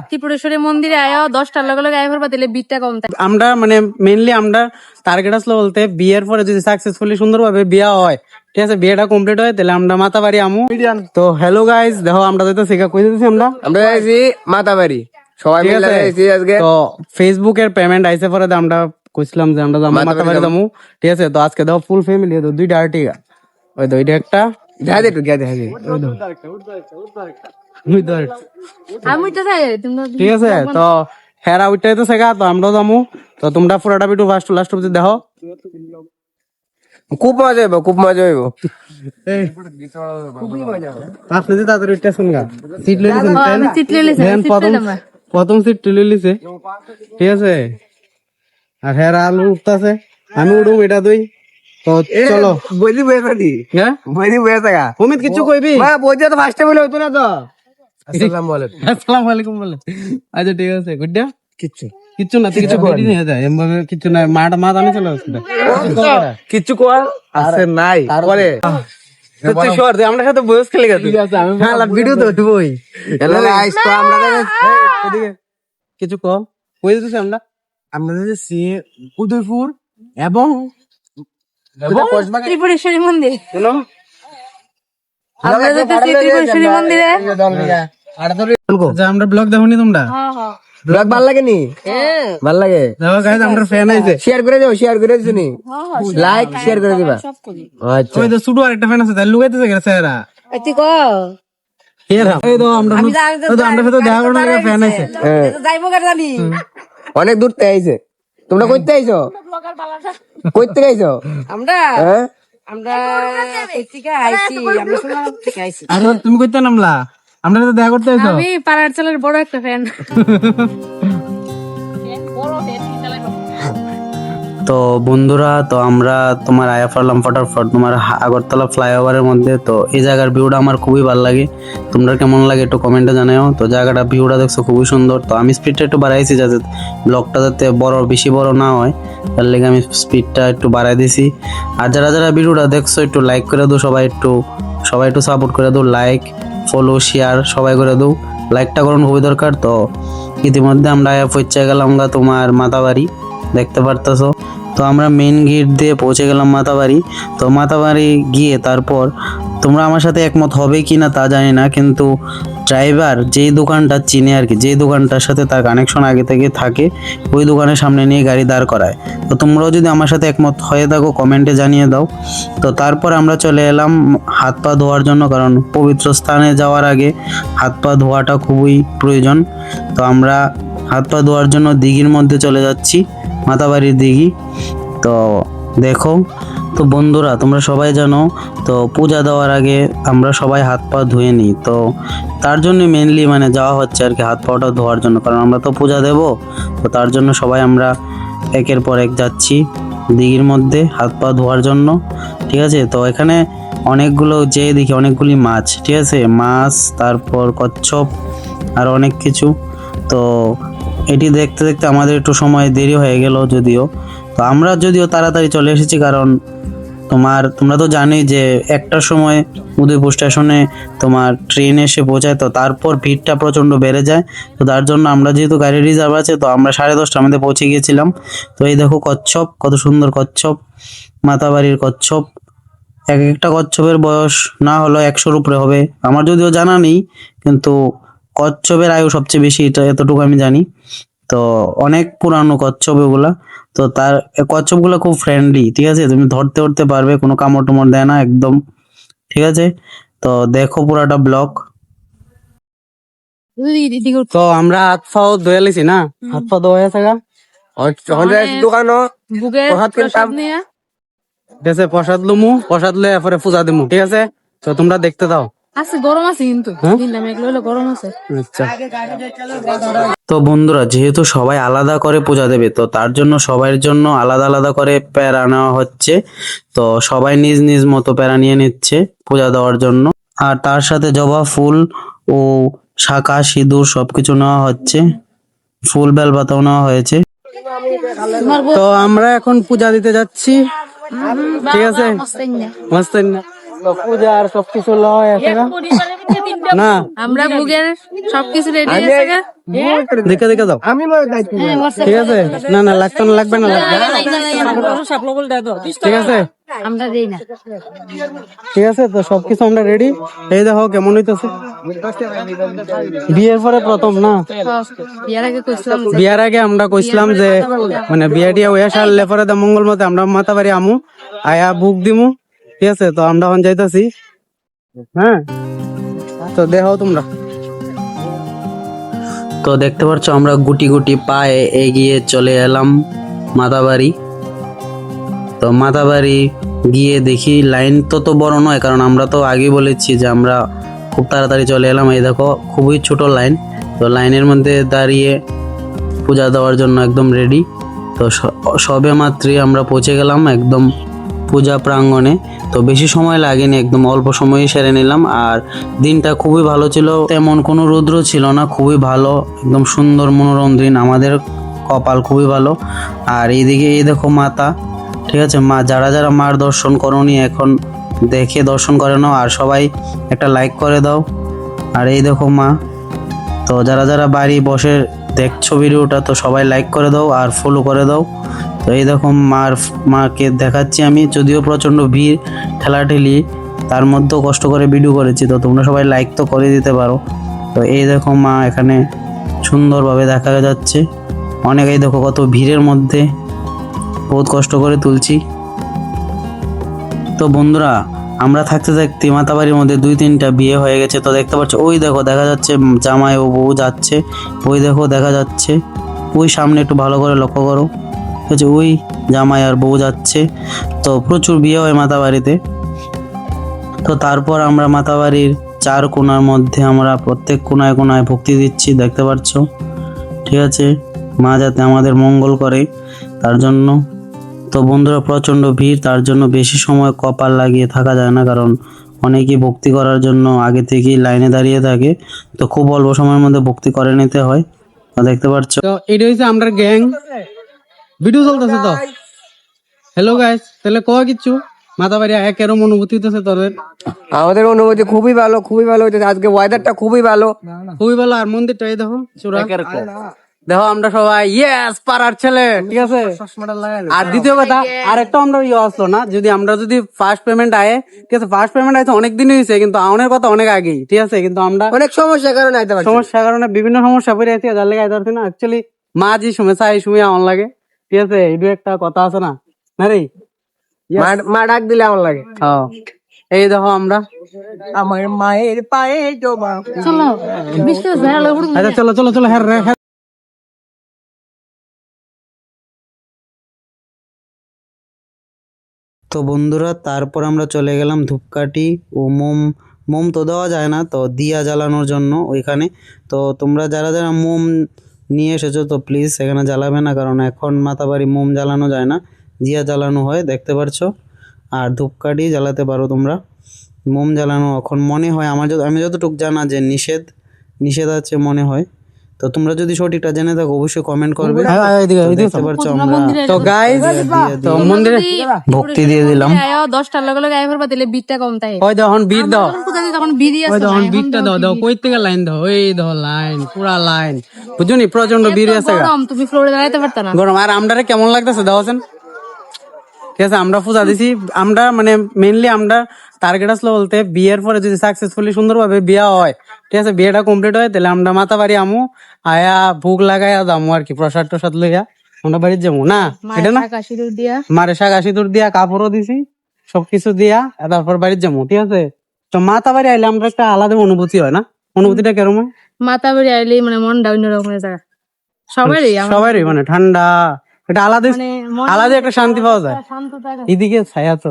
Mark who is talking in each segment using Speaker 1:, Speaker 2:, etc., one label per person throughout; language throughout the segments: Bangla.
Speaker 1: ত্রিপুরেশ্বরী মন্দিরে আয়া 10টার লগে লগে আয়া ফেলবা দিলে বিটটা কম থাকে।
Speaker 2: আমরা মানে মেইনলি আমরা টার্গেট আসলে বলতে বিয়ের পরে যদি সাকসেসফুলি সুন্দরভাবে বিয়ে হয়, ঠিক আছে, বিয়েটা কমপ্লিট হয়, তাহলে আমরা মাতাবাড়ি আমু। তো হ্যালো গাইস, দেখো আমরা তো শেখা কই দিতেছি, আমরা
Speaker 3: যাইছি মাতাবাড়ি সবাই
Speaker 2: ঠিক
Speaker 3: মিলে
Speaker 2: আছে।
Speaker 3: যাইছি আজকে।
Speaker 2: তো ফেসবুকের পেমেন্ট আইসে পরে আমরা কইছিলাম যে আমরা যাবো মাতাবাড়ি যাবো, ঠিক আছে। তো আজকে দেখো ফুল ফ্যামিলি, তো দুইটা আর্টিগা, ওই তো ওইটা একটা
Speaker 3: দেখা দে একটু গিয়া দেখা দে।
Speaker 2: ওই তো আরেকটা।
Speaker 1: আমি তো চাই তোমরা
Speaker 2: ঠিক আছে। তো হেরা ওইটাই তো শেখা, তো আমরাও যাবো। তো তোমরা পুরোটা ভিডিও ফার্স্ট লাস্ট অব্দি দেখো।
Speaker 3: খুব মজা হইব, খুব মজা হইব।
Speaker 2: আপনি যে তাদের ওইটা শুনগা সিট লই লিছেন,
Speaker 1: আমি সিট লই লিছি,
Speaker 2: দেন
Speaker 1: সিট
Speaker 2: প্রথম
Speaker 1: লইলাম না।
Speaker 2: প্রথম সিট লই লিছে, ঠিক আছে। আর হেরা আলু উঠতাছে, আমি উঠুম এটা দুই। তো চলো
Speaker 3: বইদি বইয়া থাকি,
Speaker 2: হ্যাঁ
Speaker 3: বইদি বইয়া থাকা।
Speaker 2: অমিত কিছু কইবি?
Speaker 3: বইতে তো ফার্স্টে বলে হইতো না তো। আসসালামু আলাইকুম।
Speaker 2: আসসালামু আলাইকুম বলে। আচ্ছা ঠিক আছে, গুড
Speaker 3: কিচ্ছু
Speaker 2: কিচ্ছু না, কিছু বেরি নিয়ে যায় এমভাবে, কিছু না, মাটা মা জানি চলে আসছে
Speaker 3: কিচ্ছু কোয়া আছে নাই পরে
Speaker 2: তুই শোর দে, আমরা সাথে বয়স খেলে গেছি, ভিডিও তো উঠবই।
Speaker 3: এলালে আইস তো আমরা
Speaker 2: এদিকে কিছু কম কই দিতেছি আমরা।
Speaker 3: আমরা যাচ্ছি উদয়পুর এবং
Speaker 1: ত্রিপুরেশ্বরী মন্দির,
Speaker 2: শুনো
Speaker 1: আমরা যাইতেছি ত্রিপুরেশ্বরী মন্দিরে।
Speaker 2: যে আমরা ব্লগ দেখো নি তোমরা?
Speaker 3: ব্লগ ভাল লাগে নি? ভাল লাগে।
Speaker 2: দেখো গাইস, আমরা ফ্যান আইছে।
Speaker 3: শেয়ার করে দাও, শেয়ার করে দিছো নি? লাইক শেয়ার করে দিবা। আচ্ছা
Speaker 2: ওই তো ছোট আরেকটা ফ্যান আছে, তাই লুকাইতেছে গেছে এরা।
Speaker 1: এতি কো
Speaker 2: এরা এই তো আমরা
Speaker 1: আমি
Speaker 2: ওই তো আমরা সাথে দেখা করার লাগে ফ্যান আইছে।
Speaker 1: যাইবো কার জানি।
Speaker 3: অনেক দূর থেকে আইছে। তোমরা কইতে আইছো? কইতে আইছো?
Speaker 1: আমরা
Speaker 3: হ্যাঁ
Speaker 1: আমরা এদিকে আইছি, আমরা শুনলাম থেকে আইছি।
Speaker 2: আর তুমি কইতে নামলা? আমরা তো দেখা করতে আইছো।
Speaker 1: আমি পাড়ার চালের বড় একটা ফ্যান।
Speaker 2: তো বন্ধুরা, তো আমরা তোমার আয়া ফেললাম ফটাফট তোমার আগরতলা ফ্লাইওভারের মধ্যে। তো এই জায়গার ভিউটা আমার খুবই ভালো লাগে, তোমরা কেমন লাগে একটু কমেন্টে জানাও। তো জায়গাটা ভিউটা দেখছো খুবই সুন্দর। তো আমি স্পিডটা একটু বাড়াইছি যাতে ব্লগটা যাতে বেশি বড় না হয়, তার লেগে আমি স্পিডটা একটু বাড়াই দিছি। আর যারা যারা ভিডিওটা দেখছো একটু লাইক করে দাও, সবাই একটু সাপোর্ট করে দাও, লাইক ফলো শেয়ার সবাই করে দাও। লাইকটা করুন খুবই দরকার। তো ইতিমধ্যে আমরা আয়া পৌঁছে গেলাম তোমার মাতাবাড়ি, দেখতে পারতেছো। তো আমরা মেইন গেট দিয়ে পৌঁছে গেলাম মাতাবাড়ি। তো মাতাবাড়ি গিয়ে তারপর তোমরা আমার সাথে একমত হবে কি না তা জানি না, কিন্তু ড্রাইভার যেই দোকানটা চিনে আর কি, যেই দোকানটার সাথে তার কানেকশন আগে থেকে থাকে, ওই দোকানের সামনে নিয়ে গাড়ি দাঁড় করায়। তো তোমরাও যদি আমার সাথে একমত হয়ে থাকো কমেন্টে জানিয়ে দাও। তো তারপর আমরা চলে এলাম হাত পা ধোয়ার জন্য, কারণ পবিত্র স্থানে যাওয়ার আগে হাত পা ধোয়াটা খুবই প্রয়োজন। তো আমরা হাত পা ধোয়ার জন্য দিঘির মধ্যে চলে যাচ্ছি, মাতাবাড়ির দিঘি। তো দেখো, তো বন্ধুরা তোমরা সবাই জানো, তো পূজা দেওয়ার আগে আমরা সবাই হাত পা ধুয়ে নিই। তো তার জন্য মেনলি মানে যাওয়া হচ্ছে আর কি, হাত পাটা ধোয়ার জন্য, কারণ আমরা তো পূজা দেব। তো তার জন্য সবাই আমরা একের পর এক যাচ্ছি দিঘির মধ্যে হাত পা ধোয়ার জন্য, ঠিক আছে। তো এখানে অনেকগুলো যেয়ে দেখি অনেকগুলি মাছ, ঠিক আছে, মাছ, তারপর কচ্ছপ আর অনেক কিছু। তো এটি দেখতে দেখতে আমাদের একটু সময় দেরি হয়ে গেল যদিও। তো আমরা যদিও তাড়াতাড়ি চলে এসেছি, কারণ তোমরা তো জানোই যে একটার সময় উদয়পুর স্টেশনে তোমার ট্রেন এসে পৌঁছায়, তো তারপর ভিড়টা প্রচণ্ড বেড়ে যায়। তো তার জন্য আমরা যেহেতু গাড়ি রিজার্ভ আছে, তো আমরা 10:30টার মধ্যে পৌঁছে গিয়েছিলাম। তো এই দেখো কচ্ছপ, কত সুন্দর কচ্ছপ, মাতাবাড়ির কচ্ছপ। এক একটা কচ্ছপের বয়স না হলো 100-র উপরে হবে, আমার যদিও জানা নেই, কিন্তু কচ্ছপের আয়ু সবচেয়ে বেশি, এটা এতটুকু আমি জানি। তো অনেক পুরানো কচ্ছপ এগুলা। তো তার কচ্ছপগুলো খুব ফ্রেন্ডলি, ঠিক আছে, তুমি ধরতে পারবে, কোনো কামড় টমড় দেয় না একদম, ঠিক আছে। তো দেখো পুরাটা ব্লক। তো আমরা হাত পাও ধুয়ে লিছি না, হাত পা ধোয়া আছে গা,
Speaker 3: দোকানও
Speaker 1: বুকের
Speaker 3: প্রসাদ কিনতাম।
Speaker 1: প্রসাদ নিয়ে
Speaker 2: ঠিক আছে, প্রসাদ লুমু, প্রসাদ লয়ে এরপরে পূজা দিমু, ঠিক আছে। তো তোমরা দেখতে দাও।
Speaker 1: আছে, গরম আছে কিন্তু দিনটা মেঘলা হলো, গরম আছে।
Speaker 2: আচ্ছা, তো বন্ধুরা যেহেতু সবাই আলাদা করে পূজা দেবে, তো তার জন্য সবার জন্য আলাদা আলাদা করে প্যারা নেওয়া হচ্ছে। তো সবাই নিজ নিজ মতো প্যারা নিয়ে নিচ্ছে পূজা দেওয়ার জন্য। আর তার সাথে জবা ফুল ও শাঁখা সিঁদুর সবকিছু নেওয়া হচ্ছে, ফুল বেলপাতাও নেওয়া হয়েছে। তো আমরা এখন পূজা দিতে যাচ্ছি, ঠিক আছে। মস্ত না পূজা আর সবকিছু লয় আছে না
Speaker 1: আমরা বুগের সবকিছু রেডি আছে গা।
Speaker 2: দেখে দেখে যাও
Speaker 3: আমি দায়িত্ব
Speaker 2: ঠিক আছে না না লাগবে না ঠিক আছে
Speaker 1: আমরা দেই না।
Speaker 2: ঠিক আছে তো সবকিছু আমরা রেডি এই দেখো কেমন হইতেছে বিয়ের পরে প্রথম না
Speaker 1: বিয়ার আগে কইছিলাম
Speaker 2: বিয়ার আগে আমরা কইছিলাম যে মানে বিয়া টিয়া হয়ে সারলে পরে মঙ্গল মতে আমরা মাতা বাড়ি আমু আয়া বুক দিমু ঠিক আছে তো আমরা এখন যাইতাছি হ্যাঁ তো দেখো তোমরা তো দেখতে পাচ্ছ আমরা গুটি গুটি পায়ে এগিয়ে চলে এলাম মাতাবাড়ি তো মাতাবাড়ি গিয়ে দেখি লাইন তো বড় নয় কারণ আমরা তো আগেই বলেছি যে আমরা খুব তাড়াতাড়ি চলে এলাম এই দেখো খুবই ছোট লাইন তো লাইনের মধ্যে দাঁড়িয়ে পূজা দেওয়ার জন্য একদম রেডি তো সবে মাত্রই আমরা পৌঁছে গেলাম একদম পূজা প্রাঙ্গণে তো বেশি সময় লাগেনি একদম অল্প সময়ে সেরে নিলাম আর দিনটা খুবই ভালো ছিল তেমন কোনো রৌদ্র ছিল না খুবই ভালো একদম সুন্দর মনোরম দিন আমাদের কপাল খুবই ভালো আর এইদিকে এই দেখো মাতা ঠিক আছে মা যারা যারা মার দর্শন করনি এখন দেখে দর্শন করে নাও আর সবাই একটা লাইক করে দাও আর এই দেখো মা তো যারা যারা বাড়ি বসে দেখছো ভিডিওটা তো সবাই লাইক করে দাও আর ফলো করে দাও তো এই দেখো মাকে দেখাচ্ছি আমি যদিও প্রচণ্ড ভিড় ঠেলাঠেলি তার মধ্যেও কষ্ট করে ভিডিও করেছি তো তোমরা সবাই লাইক তো করে দিতে পারো তো এই দেখো মা এখানে সুন্দরভাবে দেখা যাচ্ছে অনেকেই দেখো কত ভিড়ের মধ্যে বহুত কষ্ট করে তুলছি তো বন্ধুরা আমরা থাকতে থাকতে মাতাবাড়ির মধ্যে 2-3টা বিয়ে হয়ে গেছে তো দেখতে পাচ্ছ ওই দেখো দেখা যাচ্ছে জামাই ও বউ যাচ্ছে ওই দেখো দেখা যাচ্ছে ওই সামনে একটু ভালো করে লক্ষ্য করো ঠিক আছে ওই জামাই আর বউ যাচ্ছে তো প্রচুর বিয়ে হয় মাতাবাড়িতে তো তারপর আমরা মাতাবাড়ির 4 কোণার মধ্যে আমরা প্রত্যেক কোণায় কোণায় ভক্তি দিচ্ছি দেখতে পাচ্ছ ঠিক আছে মা যাতে আমাদের মঙ্গল করে তার জন্য তো বন্ধুরা প্রচণ্ড ভিড় তার জন্য বেশি সময় কপাল লাগিয়ে থাকা যায় না কারণ অনেকেই ভক্তি করার জন্য আগে থেকেই লাইনে দাঁড়িয়ে থাকে তো খুব অল্প সময়ের মধ্যে ভক্তি করে নিতে হয় তো দেখতে পাচ্ছ তো এটা হচ্ছে আমরা গ্যাং ভিডিও চলতেছে তো হ্যালো গাইস তাহলে কয় কিছু মাতাবাড়ি আয়া কেরম অনুভূতি হইতেছে তোদের
Speaker 3: আমাদের অনুভূতি খুবই ভালো হইতেছে আজকে ওয়েদারটা খুবই ভালো
Speaker 2: আর মন্দিরটা এই দেখো চূড়া দেখো আমরা সবাই ইয়েস পাড়ার ছেলে ঠিক আছে আর দ্বিতীয় কথা আর একটা আমরা আসলো না যদি ফার্স্ট পেমেন্ট আয় ঠিক আছে ফার্স্ট পেমেন্ট আয় তো অনেক দিনই হয়েছে কিন্তু আউনের কথা অনেক আগেই ঠিক আছে কিন্তু আমরা
Speaker 3: অনেক সমস্যার কারণে আইতে পারছি
Speaker 2: সমস্যার কারণে বিভিন্ন সমস্যা পড়ে আছি যার লেগে আইতে পারছি না অ্যাকচুয়ালি মা যে সময় চাই সময় আমার লাগে ঠিক আছে এই একটা কথা আছে না না রে
Speaker 3: মা ডাক দিলে আমার লাগে
Speaker 2: এই দেখো আমরা
Speaker 3: আমার মায়ের পায়ে জমা
Speaker 1: চলো বিশ্বাস ভালো
Speaker 2: আচ্ছা চলো হ্যাঁ তো বন্ধুরা তারপর আমরা চলে গেলাম ধূপকাঠি ও মোম তো দেওয়া যায় না তো দিয়া জ্বালানোর জন্য ওইখানে তো তোমরা যারা যারা মোম নিয়ে এসেছো তো প্লিজ সেখানে জ্বালাবে না কারণ এখন মাতাবাড়ি মোম জ্বালানো যায় না দিয়া জ্বালানো হয় দেখতে পারছো আর ধূপকাঠি জ্বালাতে পারো তোমরা মোম জ্বালানো এখন মনে হয় আমি যতটুকু জানা যে নিষেধ আছে মনে হয় তো তোমরা যদি সঠিকটা জেনে থাকো অবশ্যই কমেন্ট করবে দেখতে পারছো আমরা তো গাইস তো মন্দিরে ভক্তি দিয়ে দিলাম
Speaker 1: 10টার লগে লগে আইবার বাদিলে বিটটা কম তাই
Speaker 2: ওই দেখুন বিট দাও
Speaker 1: তখন বিড়ি আছে
Speaker 2: ওই দেখুন বিটটা দাও কই থেকে লাইন দাও ওই দাও লাইন পুরা লাইন বুঝুনি প্রচন্ড বিড়ি আছে
Speaker 1: গরম তুমি ফ্লোরে দাঁড়াইতে পারতা না
Speaker 2: গরম আর আমরারে কেমন লাগতেছে দাওছেন ঠিক আছে আমরা পূজা দিছি আমরা মানে মেইনলি আমরা টার্গেট আসলো বলতে বিয়ের পরে যদি সাকসেসফুলি সুন্দরভাবে বিয়া হয় ঠিক আছে বিয়েটা কমপ্লিট হয় তাহলে আমরা মাতাবাড়ি আমু আয়া ভোগ লাগাইয়া দামু আর কি প্রসাদ টসাদ লইয়া আমরা বাড়ির যাবো না এটা না মারে শাক সিঁদুর দিয়া কাপড়ও দিছি সবকিছু দিয়া তারপর বাড়ির যাবো ঠিক আছে তো মাতাবাড়ি আইলে আমরা একটা আলাদা অনুভূতি হয় না অনুভূতিটা কেরম হয়
Speaker 1: মাতাবাড়ি আইলে মানে মনটা অন্যরকমের জায়গা
Speaker 2: সবারই মানে ঠান্ডা এটা আলাদা একটা শান্তি পাওয়া যায় এদিকে ছায়া তো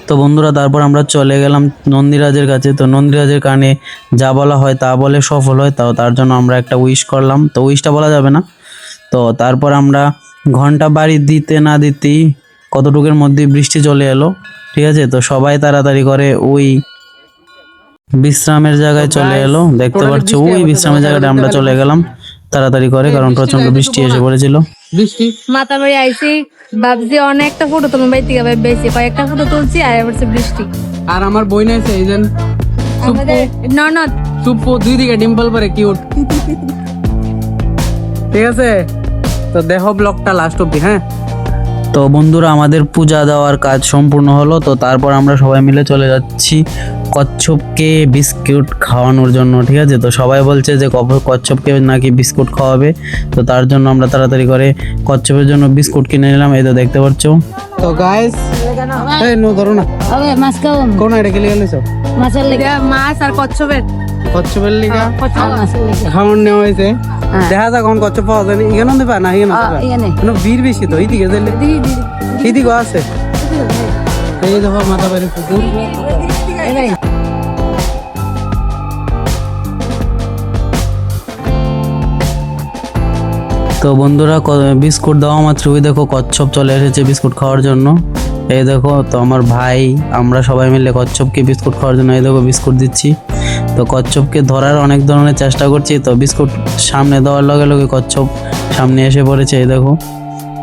Speaker 2: তো বন্ধুরা তারপর আমরা চলে গেলাম নন্দীরাজের কাছে তো নন্দীরাজের কানে যা বলা হয় তা বলে সফল হয় তার জন্য আমরা একটা উইশ করলাম তো উইশটা বলা যাবে না তো তারপর আমরা ঘন্টা বাড়ি দিতে না দিতেই কতটুকুর মধ্যে বৃষ্টি চলে এলো ঠিক আছে তো সবাই তাড়াতাড়ি করে ওই বিশ্রামের জায়গায় চলে এলো দেখতে পাচ্ছ ওই বিশ্রামের জায়গাটা আমরা চলে গেলাম তাড়াতাড়ি করে, কারণ প্রচন্ড বৃষ্টি এসে পড়েছিল।
Speaker 3: বৃষ্টি
Speaker 1: মাথা বাড়ি আইছি, ভাবছি অনেকটা ফটো তোমার বাড়ি থেকে বেশি কয়েকটা ফটো তুলছি আর এবার বৃষ্টি।
Speaker 3: আর আমার বই আছে এই যে
Speaker 1: ননদ
Speaker 3: সুপ্পু, দুই দিকে ডিম্পল পরে কিউট। ঠিক আছে, তো দেখো ব্লগটা লাস্ট অব্দি। হ্যাঁ,
Speaker 2: তো বন্ধুরা আমাদের পূজা দেওয়ার কাজ সম্পূর্ণ হলো, তো তারপর আমরা সবাই মিলে চলে যাচ্ছি কচ্ছপকে বিস্কুট খাওয়ানোর জন্য। ঠিক আছে, তো সবাই বলছে যে কচ্ছপকে নাকি বিস্কুট খাওয়াবে, তো তার জন্য আমরা তাড়াতাড়ি করে কচ্ছপের জন্য বিস্কুট কিনে নিলাম। এই তো দেখতে পাচ্ছ।
Speaker 3: তো গাইস, এই নো ধরো না,
Speaker 1: মাছ খাও,
Speaker 3: কোন এটা গেলে গেলেছো
Speaker 1: মাছের লেগে মাছ আর কচ্ছপের
Speaker 3: কচ্ছপের লিগা
Speaker 1: মাছের লেগে
Speaker 3: খাওয়ান নেওয়া হয়েছে। দেখা যাক এখন কচ্ছপ পাওয়া যায় এখানে দেবা না এখানে ভিড় বেশি, তো এইদিকে গেলে এইদিকে আছে। এই দেখো মাথা বাড়ি পুকুর।
Speaker 2: তো বন্ধুরা বিস্কুট দেওয়া মাত্র ওই দেখো কচ্ছপ চলে এসেছে বিস্কুট খাওয়ার জন্য। এই দেখো, তো আমার ভাই আমরা সবাই মিলে কচ্ছপকে বিস্কুট খাওয়ার জন্য এই দেখো বিস্কুট দিচ্ছি। তো কচ্ছপকে ধরার অনেক ধরনের চেষ্টা করছি, তো বিস্কুট সামনে দেওয়ার লগে লগে কচ্ছপ সামনে এসে পড়েছে। এই দেখো,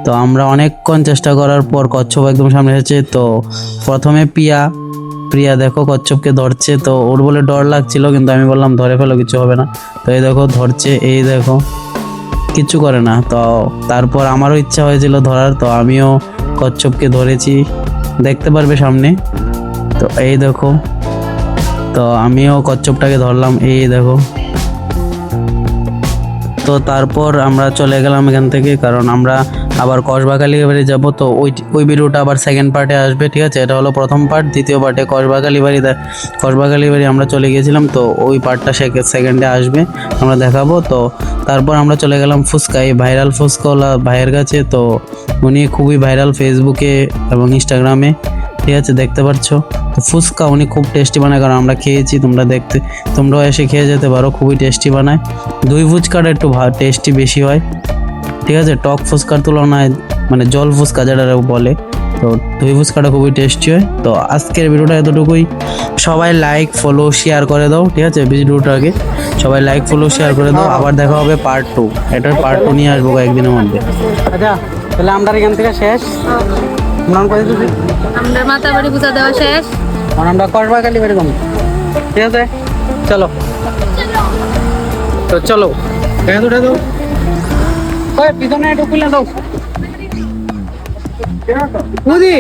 Speaker 2: তো আমরা অনেকক্ষণ চেষ্টা করার পর কচ্ছপ একদম সামনে এসেছে। তো প্রথমে প্রিয়া দেখো কচ্ছপকে ধরছে, তো ওর বলে ডর লাগছিল, কিন্তু আমি বললাম ধরে ফেলো, কিছু হবে না। তো এই দেখো ধরছে, এই দেখো কিচ্ছু করে না। তো তারপর আমারও ইচ্ছা হয়েছিল ধরার, তো আমিও কচ্ছপকে ধরেছি, দেখতে পারবে সামনে। তো এই দেখো, তো আমিও কচ্ছপটাকে ধরলাম, এই দেখো। তো তারপর আমরা চলে গেলাম এখান থেকে, কারণ আমরা আবার কসবাকালীবাড়ি যাব। তো ওই ভিডিওটা আবার সেকেন্ড পার্টে আসবে। ঠিক আছে, এটা হলো প্রথম পার্ট। দ্বিতীয় পার্টে কসবাকালীবাড়ি আমরা চলে গিয়েছিলাম, তো ওই পার্টটা সেকেন্ডে আসবে, আমরা দেখাবো। তো তারপর আমরা চলে গেলাম ফুচকা, এই ভাইরাল ফুচকাওয়ালা ভাইয়ের কাছে। তো উনি খুবই ভাইরাল ফেসবুকে এবং ইনস্টাগ্রামে। ঠিক আছে, দেখতে পাচ্ছ। তো ফুচকা উনি খুব টেস্টি বানায়, কারণ আমরা খেয়েছি, তোমরাও এসে খেয়ে যেতে পারো, খুবই টেস্টি বানায়। দই ফুচকাটা একটু টেস্টি বেশি হয়। ঠিক আছে, টক ফুচকার তুলনায় মানে জল ফুচকা যেটা বলে, তো দই ফুচকাটা খুবই টেস্টি হয়। তো আজকের ভিডিওটা এতটুকুই। সবাই লাইক ফলো শেয়ার করে দাও। ঠিক আছে, ভিডিওটাকে সবাই লাইক ফলো শেয়ার করে দাও। আবার দেখা হবে পার্ট 2, এটার পার্ট 2 নিয়ে আসবো কয়েকদিনের মধ্যে।
Speaker 3: আচ্ছা, তাহলে আমরা এখান থেকে শেষ।
Speaker 1: আমাদের মাথা বাড়ি পূজা দেওয়া শেষ,
Speaker 3: আমরা কসবাকালীবাড়ি যাবো। ঠিক আছে, চলো। তো চলো, উঠে দাও, পিছনে একটু খুলে দাও। উঠে